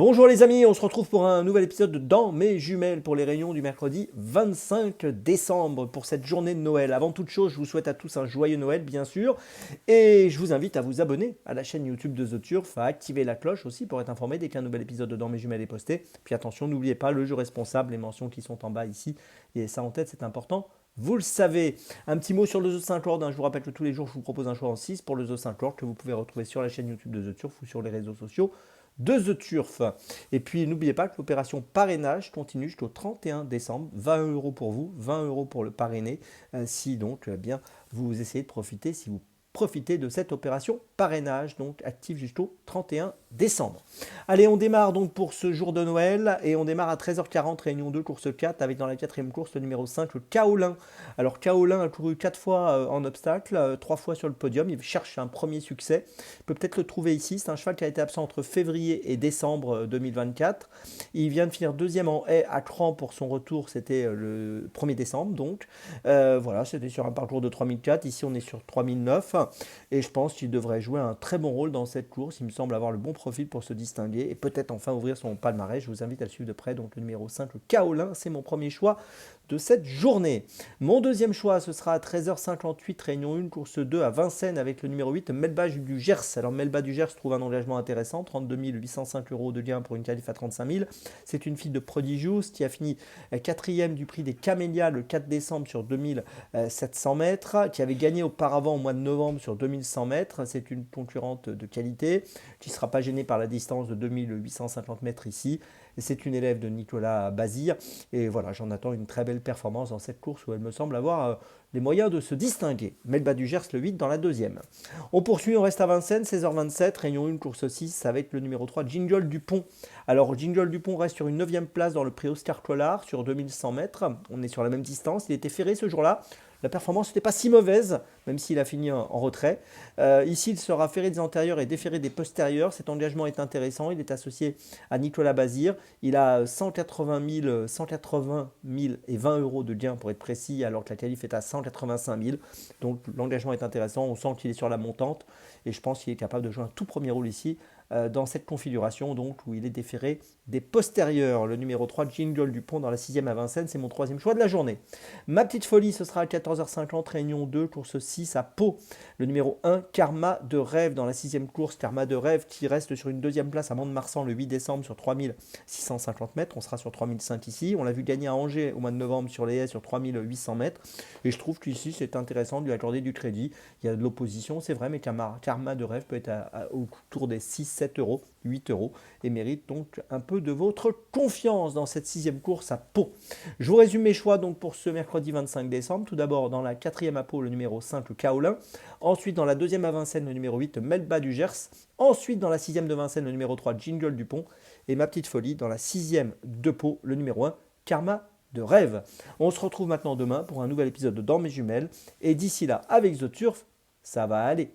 Bonjour les amis, on se retrouve pour un nouvel épisode de Dans mes jumelles pour les réunions du mercredi 25 décembre pour cette journée de Noël. Avant toute chose, je vous souhaite à tous un joyeux Noël bien sûr et je vous invite à vous abonner à la chaîne YouTube de The Turf, à activer la cloche aussi pour être informé dès qu'un nouvel épisode de Dans mes jumelles est posté. Puis attention, n'oubliez pas le jeu responsable, les mentions qui sont en bas ici, et ça en tête c'est important. Vous le savez, un petit mot sur le The 5 Lord, je vous rappelle que tous les jours je vous propose un choix en 6 pour le The 5 Lord que vous pouvez retrouver sur la chaîne YouTube de The Turf ou sur les réseaux sociaux de The Turf. Et puis n'oubliez pas que l'opération parrainage continue jusqu'au 31 décembre. 20 € pour vous, 20 € pour le parrainé. Si donc bien vous essayez de profiter, si vous profitez de cette opération parrainage, donc active jusqu'au 31 décembre. Allez, on démarre donc pour ce jour de Noël et on démarre à 13h40, réunion 2, course 4, avec dans la quatrième course le numéro 5, le Kaolin. Alors Kaolin a couru 4 fois en obstacle, 3 fois sur le podium, il cherche un premier succès. Il peut peut-être le trouver ici, c'est un cheval qui a été absent entre février et décembre 2024. Il vient de finir deuxième en haie à Cran pour son retour, c'était le 1er décembre donc. Voilà, c'était sur un parcours de 3004, ici on est sur 3009 et je pense qu'il devrait jouer un très bon rôle dans cette course. Il me semble avoir le bon profil pour se distinguer et peut-être enfin ouvrir son palmarès. Je vous invite à le suivre de près. Donc le numéro 5, le Kaolin, c'est mon premier choix de cette journée. Mon deuxième choix, ce sera à 13h58, réunion 1, course 2 à Vincennes avec le numéro 8, Melba du Gers. Alors Melba du Gers trouve un engagement intéressant, 32 805 € de gain pour une qualif à 35 000. C'est une fille de Prodigious qui a fini quatrième du prix des Camélias le 4 décembre sur 2700 mètres, qui avait gagné auparavant au mois de novembre sur 2100 mètres. C'est une concurrente de qualité qui ne sera pas gênée par la distance de 2850 mètres ici. C'est une élève de Nicolas Bazir et voilà, j'en attends une très belle performance dans cette course où elle me semble avoir les moyens de se distinguer. Melba du Gers le 8 dans la deuxième. On poursuit, on reste à Vincennes, 16h27, réunion 1, course 6 avec le numéro 3, Jingle Dupont. Alors Jingle Dupont reste sur une 9e place dans le prix Oscar Collard sur 2100 mètres. On est sur la même distance, il était ferré ce jour-là. La performance n'était pas si mauvaise, même s'il a fini en retrait. Ici, il sera ferré des antérieurs et déferré des postérieurs. Cet engagement est intéressant. Il est associé à Nicolas Bazir. Il a 180 000 et 20 € de gain pour être précis, alors que la qualif est à 185 000. Donc l'engagement est intéressant. On sent qu'il est sur la montante et je pense qu'il est capable de jouer un tout premier rôle ici dans cette configuration donc où il est déféré des postérieurs. Le numéro 3, Jingle Dupont dans la 6e à Vincennes, c'est mon troisième choix de la journée. Ma petite folie, ce sera à 14h50, réunion 2, course 6 à Pau. Le numéro 1, Karma de Rêve dans la 6e course. Karma de Rêve qui reste sur une deuxième place à Mont-de-Marsan le 8 décembre sur 3650 mètres. On sera sur 3005 ici. On l'a vu gagner à Angers au mois de novembre sur les haies sur 3800 mètres. Et je trouve qu'ici c'est intéressant de lui accorder du crédit. Il y a de l'opposition, c'est vrai, mais Karma de Rêve peut être autour des 6, 7 €, 8 € et mérite donc un peu de votre confiance dans cette 6e course à Pau. Je vous résume mes choix donc pour ce mercredi 25 décembre. Tout d'abord dans la 4e à Pau, le numéro 5, le Kaolin. Ensuite dans la 2e à Vincennes, le numéro 8, Melba du Gers. Ensuite dans la 6e de Vincennes, le numéro 3, Jingle Dupont. Et ma petite folie dans la 6e de Pau, le numéro 1, Karma de Rêve. On se retrouve maintenant demain pour un nouvel épisode de Dans mes jumelles. Et d'ici là, avec The Turf, ça va aller.